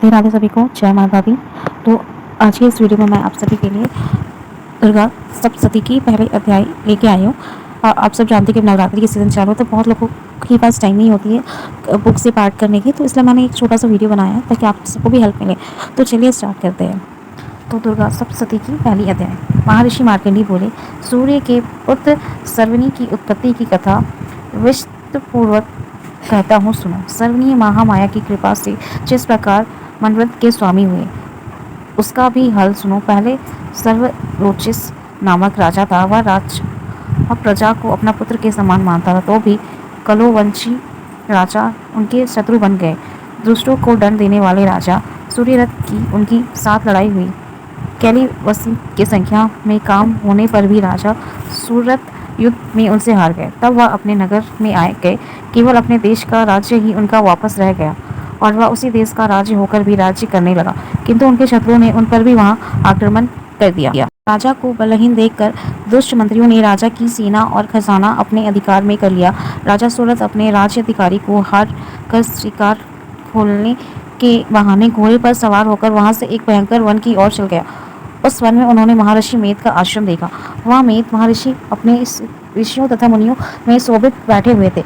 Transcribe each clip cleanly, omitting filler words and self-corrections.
राधे राधे सभी को, जय माता दी। तो आज की इस वीडियो में मैं आप सभी के लिए दुर्गा सप्तशती की पहले अध्याय लेके आई हूँ। आप सब जानते हैं कि नवरात्रि की सीज़न चालू है तो बहुत लोगों के पास टाइम नहीं होती है बुक से पाठ करने की, तो इसलिए मैंने एक छोटा सा वीडियो बनाया है ताकि आप सबको भी हेल्प मिले। तो चलिए स्टार्ट करते हैं। तो दुर्गा सप्तशती की पहली अध्याय। महर्षि मार्कंडी बोले, सूर्य के पुत्र सर्वनी की उत्पत्ति की कथा विस्तृतपूर्वक कहता हूँ, सुनो। सर्वनी महामाया की कृपा से जिस प्रकार मनवंत के स्वामी हुए उसका भी हल सुनो। पहले सर्वरोचिस नामक राजा था। वह प्रजा को अपना पुत्र के समान मानता था, तो भी कलोवंशी राजा उनके शत्रु बन गए। दुष्टों को दंड देने वाले राजा सूर्यरथ की उनकी साथ लड़ाई हुई। कैलिवसी की संख्या में काम होने पर भी राजा सूर्यरथ युद्ध में उनसे हार गए। तब वह अपने नगर में आए गए। केवल अपने देश का राज्य ही उनका वापस रह गया और वह उसी देश का राज्य होकर भी राज्य करने लगा, किंतु उनके शत्रुओं ने उन पर भी वहां आक्रमण कर दिया। राजा को बलहीन देखकर दुष्ट मंत्रियों ने राजा की सेना और खजाना अपने अधिकार में कर लिया। राजा सूरत अपने राज्य अधिकारी को हार कर शिकार खोलने के बहाने घोड़े पर सवार होकर वहां से एक भयंकर वन की ओर चल गया। उस वन में उन्होंने महर्षि मेध का आश्रम देखा। वहाँ मेध महर्षि अपने ऋषियों तथा मुनियों में शोभित बैठे हुए थे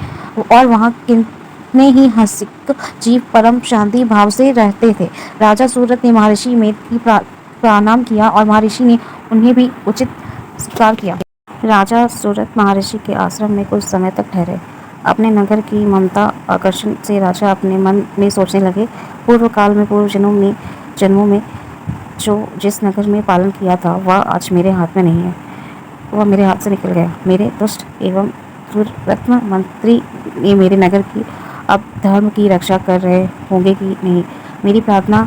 और वहाँ कितने ही हंसिक जीव परम शांति भाव से रहते थे। राजा सूरत ने महर्षि मेध की प्रणाम किया और महर्षि ने उन्हें भी उचित सत्कार किया। राजा सूरत महर्षि के आश्रम में कुछ समय तक ठहरे। अपने नगर की ममता आकर्षण से राजा अपने मन में सोचने लगे, पूर्व काल में पूर्व जन्मों में जो जिस नगर में पालन किया था वह आज मेरे हाथ में नहीं है, वह मेरे हाथ से निकल गया। मेरे दुष्ट एवं दुर्रत्न मंत्री ने मेरे नगर की अब धर्म की रक्षा कर रहे होंगे कि नहीं। मेरी प्रार्थना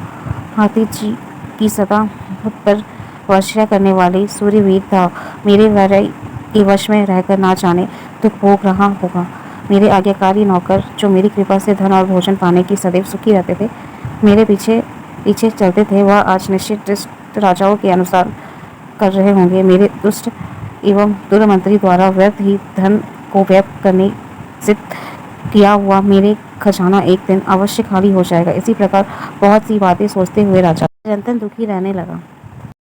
हाथी जी की सदा मुझ पर वर्षा करने वाले सूर्यवीर था। मेरे वैराई के वश में रहकर ना जाने दुख भोग रहा होगा। मेरे आज्ञाकारी नौकर जो मेरी कृपा से धन और भोजन पाने की सदैव सुखी रहते थे, मेरे पीछे पीछे चलते थे, वह आज निश्चित दुष्ट राजाओं के अनुसार कर रहे होंगे। मेरे दुष्ट एवं दुर्मंत्री द्वारा व्यर्थ ही धन को व्यय करने से किया हुआ मेरे खजाना एक दिन अवश्य खाली हो जाएगा। इसी प्रकार बहुत सी बातें सोचते हुए राजा निरंतर दुखी रहने लगा।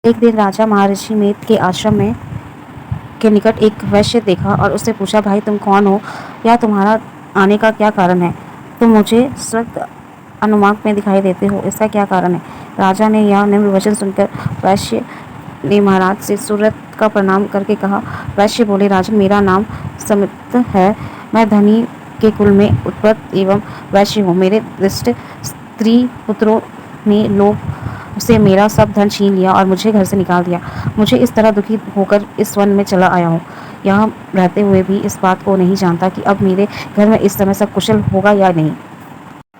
एक दिन राजा महर्षि मेध के आश्रम में के निकट एक वैश्य देखा और उससे पूछा, भाई तुम कौन हो या तुम्हारा आने का क्या कारण है? तुम मुझे स्वर्ग अनुमान में दिखाई देते हो, इसका क्या कारण है? राजा ने यह निम्न वचन सुनकर वैश्य ने महाराज से सूरत का प्रणाम करके कहा। वैश्य बोले, राजन मेरा नाम समित है, मैं धनी के कुल में उत्पन्न एवं वैश्य हूँ। मेरे दुष्ट स्त्री पुत्रों ने लोभ से मेरा सब धन छीन लिया और मुझे घर से निकाल दिया। मुझे इस तरह दुखी होकर इस वन में चला आया हूँ। यहाँ रहते हुए भी इस बात को नहीं जानता कि अब मेरे घर में इस समय सब कुशल होगा या नहीं।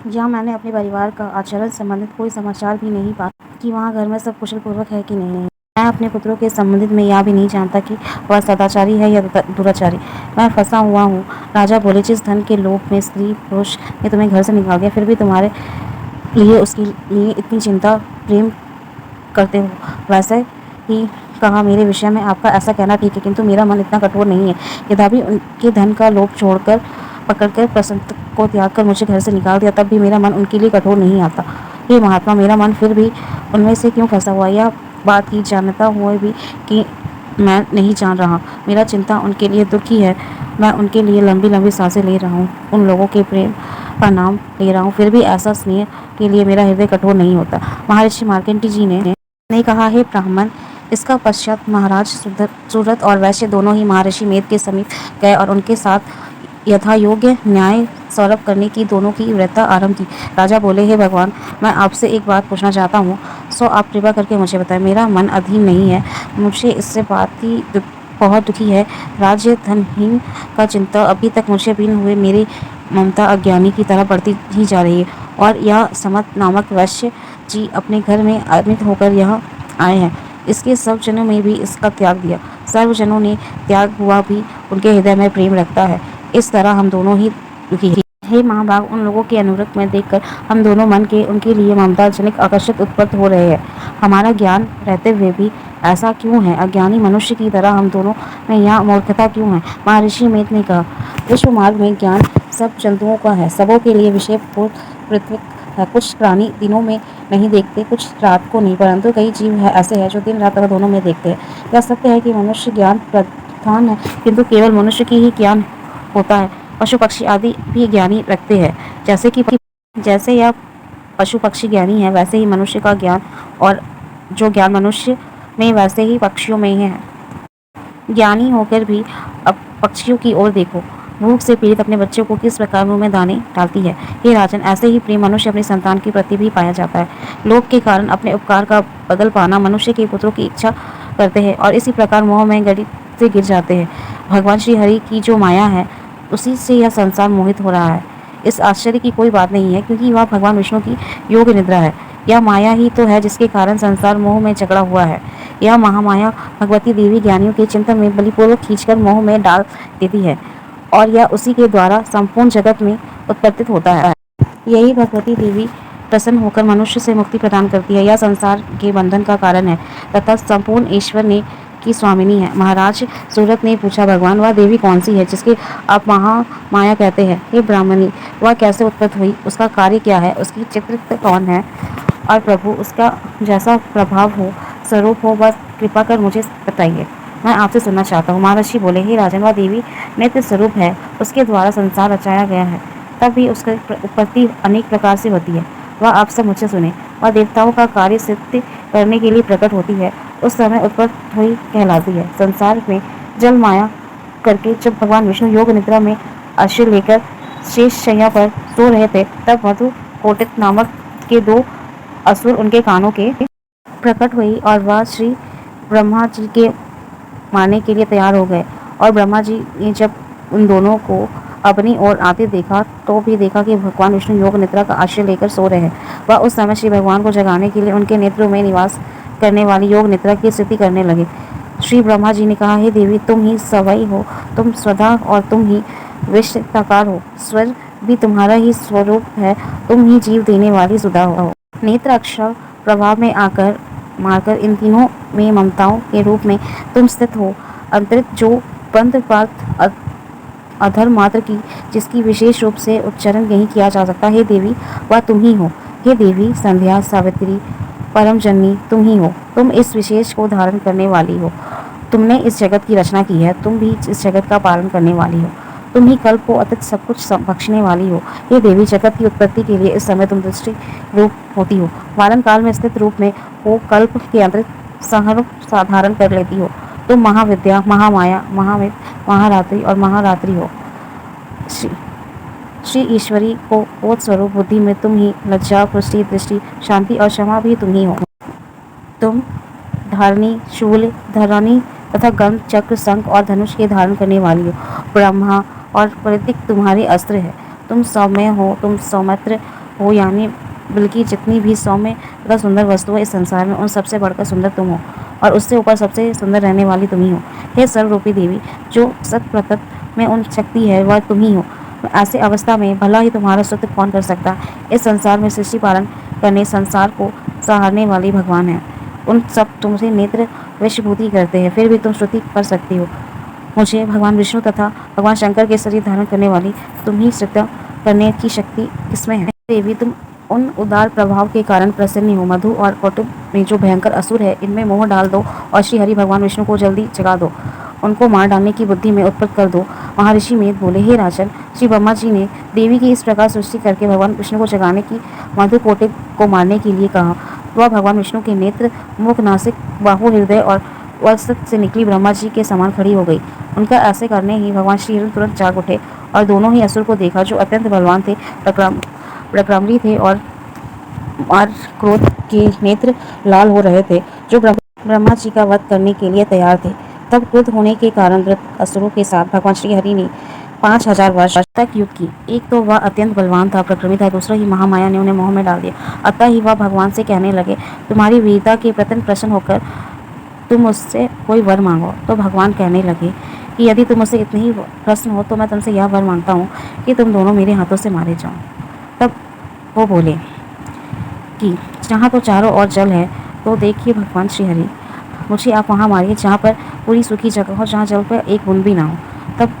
यहाँ मैंने अपने परिवार का आचरण संबंधित कोई समाचार भी नहीं पाया कि वहाँ घर में सब कुशल पूर्वक है कि नहीं। मैं अपने पुत्रों के संबंधित में यह भी नहीं जानता कि वह सदाचारी है या दुराचारी। मैं फंसा हुआ हूँ। राजा बोले, जिस धन के लोभ में स्त्री पुरुष ने तुम्हें घर से निकाल दिया, फिर भी तुम्हारे लिए उसके लिए इतनी चिंता प्रेम करते हो। वैसे ही कहा, मेरे विषय में आपका ऐसा कहना ठीक है, किंतु मेरा मन इतना कठोर नहीं है। यद्यपि उनके धन का लोभ छोड़कर पकड़कर प्रसन्न को त्याग कर मुझे घर से निकाल दिया, तब भी मेरा मन उनके लिए कठोर नहीं आता। हे महात्मा, मेरा मन फिर भी उनमें से क्यों फंसा हुआ? यह बात ही जानता हुआ भी कि मैं नहीं जान रहा। मेरा चिंता उनके लिए दुखी है। मैं उनके लिए लंबी लंबी सांसें ले रहा हूँ, उन लोगों के प्रेम का नाम ले रहा हूँ, फिर भी ऐसा स्नेह के लिए मेरा हृदय कठोर नहीं होता। महर्षि मार्कंडेय जी ने कहा, हे ब्राह्मण। इसका पश्चात महाराज सूरत और वैश्य दोनों ही महर्षि मेध के समीप गए और उनके साथ यथा योग्य न्याय सौरभ करने की दोनों की वृत्ता आरंभ की। राजा बोले, हे भगवान, मैं आपसे एक बात पूछना चाहता हूँ, सो आप कृपा करके मुझे बताएं। मेरा मन अधीन नहीं है, मुझे इससे बात ही बहुत दुखी है। राज्य धनहीन का चिंता अभी तक मुझे बिन हुए मेरी ममता अज्ञानी की तरह बढ़ती ही जा रही है और यह समत नामक वैश्य जी अपने घर में आमित होकर यहाँ आए हैं। इसके सब जनों में भी इसका त्याग दिया। सर्वजनों ने त्याग हुआ भी उनके हृदय में प्रेम रखता है। इस तरह हम दोनों ही दुखी हैं। हे महाभाग, उन लोगों के अनुरक्त में देखकर हम दोनों मन के उनके लिए ममता जनिक आकर्षित उत्पन्न हो रहे हैं। हमारा ज्ञान रहते हुए भी ऐसा क्यों है? अज्ञानी मनुष्य की तरह हम दोनों में यह मूर्खता क्यों है? महर्षि मेध ने कहा, विश्व मार्ग में ज्ञान सब जंतुओं का है, सबों के लिए विषय पृथ्वी है। कुछ प्राणी दिनों में नहीं देखते, कुछ रात को नहीं, परंतु कई जीव है ऐसे हैं जो दिन रात दोनों में देखते हैं। यह सत्य है कि मनुष्य ज्ञान प्रधान है, किंतु केवल मनुष्य की ही ज्ञान होता है। पशु पक्षी आदि भी ज्ञानी रखते हैं, जैसे यह पशु पक्षी ज्ञानी है, वैसे ही मनुष्य का ज्ञान, और जो ज्ञान मनुष्य में वैसे ही पक्षियों में है। ज्ञानी होकर भी अब पक्षियों की ओर देखो, भूख से पीड़ित अपने बच्चों को किस प्रकार मुंह में दाने डालती है। हे राजन, ऐसे ही प्रेम मनुष्य अपनी संतान के प्रति भी पाया जाता है। लोक के कारण अपने उपकार का बदल पाना मनुष्य के पुत्रों की इच्छा करते हैं और इसी प्रकार मोह में गणित से गिर जाते हैं। भगवान श्री हरि की जो माया है, उसी से यह संसार मोहित हो रहा है। इस आश्चर्य की कोई बात नहीं है, क्योंकि वह भगवान विष्णु की योग निद्रा है। यह माया ही तो है जिसके कारण संसार मोह में जकड़ा हुआ है। यह महामाया भगवती देवी ज्ञानियों के चिंतन में बलिपूर्वक खींचकर मोह में डाल देती है, और यह उसी के द्वारा संपूर्ण जगत में उत्पत्तित होता है। यही भगवती देवी प्रसन्न होकर मनुष्य से मुक्ति प्रदान करती है। यह संसार के बंधन का कारण है तथा संपूर्ण ईश्वर ने की स्वामिनी है। महाराज सूरत ने पूछा, भगवान, वह देवी कौन सी है जिसके आप महामाया कहते हैं? हे ब्राह्मणी, वह कैसे उत्पन्न हुई, उसका कार्य क्या है, उसकी चित्रित कौन है, और प्रभु उसका जैसा प्रभाव हो, स्वरूप हो, बस कृपा कर मुझे बताइए, मैं आपसे सुनना चाहता हूँ। महर्षि बोले, हे राजन, वह देवी नित्य स्वरूप है, उसके द्वारा संसार रचाया गया है, तब भी उसकी उत्पत्ति अनेक प्रकार से होती है। वह आप सब मुझसे सुने। वह देवताओं का कार्य सिद्ध करने के लिए प्रकट होती है, उस समय उत्पन्न हुई कहलाती है। संसार में जल माया करके जब भगवान विष्णु योग निद्रा में आश्रय लेकर शेष शैया पर सो रहे थे, तब मधु कोटित नामक के दो असुर उनके कानों के प्रकट हुई और वह श्री ब्रह्मा जी के मारने के लिए तैयार हो गए। और ब्रह्मा जी ने जब उन दोनों को अपनी ओर आते देखा, तो भी देखा कि भगवान विष्णु योग निद्रा का आश्रय लेकर सो रहे हैं। वह उस समय श्री भगवान को जगाने के लिए उनके नेत्रों में निवास करने वाली योग निद्रा की स्थिति करने लगे। श्री ब्रह्मा जी ने कहा, हे देवी, तुम ही सवई हो, तुम स्वधा और तुम ही विश्वताकार हो, स्वर भी तुम्हारा ही स्वरूप है, तुम ही जीव देने वाली सुधा हो। नेत्र अक्षर प्रभाव में आकर मारकर इन तीनों में ममताओं के रूप में तुम स्थित हो। अंतरित जो बंध पात अधर मात्र की, जिसकी विशेष रूप से उच्चारण नहीं किया जा सकता, हे देवी, वह तुम ही हो। हे देवी संध्या, सावित्री, परम जननी, तुम ही हो। तुम इस विशेष को धारण करने वाली हो। तुमने इस जगत की रचना की है, तुम भी इस जगत का पालन करने वाली हो। तुम ही कल्प को अतीत सब कुछ बख्शने वाली हो। हे देवी, जगत की उत्पत्ति के लिए इस समय तुम दृष्टि रूप होती हो, वालन काल में स्थित रूप में हो, कल्प के अंतरित सहरूप साधारण कर लेती हो। तुम महाविद्या, महामाया, महाविद, महारात्रि और महारात्रि हो। श्री ईश्वरी को बोध स्वरूप बुद्धि में तुम ही लज्जा, पुष्टि, दृष्टि, शांति और क्षमा भी तुम ही हो। तुम धारणी, शूल, धरणी तथा गंध, चक्र, शंख और धनुष के धारण करने वाली हो। ब्रह्मा और प्रतीक तुम्हारे अस्त्र है। तुम सौम्य हो, तुम सौमित्र हो, यानी बल्कि जितनी भी सौम्य तथा सुंदर वस्तु है इस संसार में, उन सबसे बढ़कर सुंदर तुम हो, और उससे ऊपर सबसे सुंदर रहने वाली तुम ही हो। हे सर्वरूपी देवी, जो सत प्रतत में उन शक्ति है, वह तुम ही हो। ऐसे अवस्था में भला ही तुम्हारा स्तुति कौन कर सकता? इस संसार में सृष्टि पालन करने, संसार को सहारने वाली भगवान है। उन सब तुमसे नेत्र विषभूति करते हैं, फिर भी तुम स्तुति कर सकती हो। मुझे भगवान विष्णु तथा भगवान शंकर के शरीर धारण करने वाली तुम ही स्तुति करने की शक्ति किसमें है? देवी, तुम उन उदार प्रभाव के कारण प्रसन्न हो। मधु और कौटुंब में जो भयंकर असुर है, इनमें मोह डाल दो और श्री हरि भगवान विष्णु को जल्दी जगा दो, उनको मार डालने की बुद्धि में उत्पन्न कर दो। महर्षि मेद बोले, हे राजन, श्री ब्रह्मा जी ने देवी की इस प्रकार सृष्टि करके भगवान विष्णु को जगाने की मधु कोटिक को मारने के लिए कहा। वह भगवान विष्णु के नेत्र, मुख, नासिक, बाहु, हृदय और वसत से निकली ब्रह्मा जी के समान खड़ी हो गई। उनका ऐसे करने ही भगवान श्री हरि तुरंत जाग उठे और दोनों ही असुर को देखा, जो अत्यंत बलवान थे, प्रक्रमली थे और क्रोध के नेत्र लाल हो रहे थे, जो ब्रह्मा जी का वध करने के लिए तैयार थे। तब क्रोध होने के कारण वृत्त असुरों के साथ भगवान श्री हरि ने 5000 वर्ष तक युद्ध की। एक तो वह अत्यंत बलवान था, प्रक्रमी था, दूसरा ही महामाया ने उन्हें मोह में डाल दिया। अतः ही वह भगवान से कहने लगे, तुम्हारी वीरता के प्रति प्रसन्न होकर तुम मुझसे कोई वर मांगो। तो भगवान कहने लगे कि यदि तुम मुझसे इतने ही प्रसन्न हो, तो मैं तुमसे यह वर मांगता हूँ कि तुम दोनों मेरे हाथों से मारे जाओ। तब वो बोले कि जहाँ तो चारों ओर जल है, तो देखिए भगवान श्री हरि, मुझे आप वहाँ मारिए जहाँ पर पूरी सूखी जगह हो, जहाँ जल पर एक बूंद भी ना हो। तब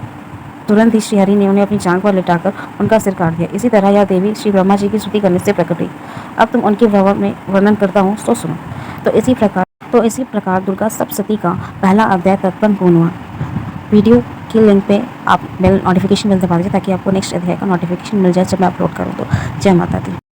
तुरंत ही श्रीहरि ने उन्हें अपनी जांघ पर लिटाकर उनका सिर काट दिया। इसी तरह यह देवी श्री ब्रह्मा जी की स्तुति करने से प्रकट हुई। अब तुम उनके वैभव में वर्णन करता हूँ तो सुनो। तो इसी प्रकार दुर्गा सप्तशती का पहला अध्याय तर्पण पूर्ण हुआ। वीडियो के लिंक पे आप बेल नोटिफिकेशन बेल दबा दीजिए ताकि आपको नेक्स्ट अध्याय का नोटिफिकेशन मिल जाए जब मैं अपलोड करूँ तो। जय माता दी।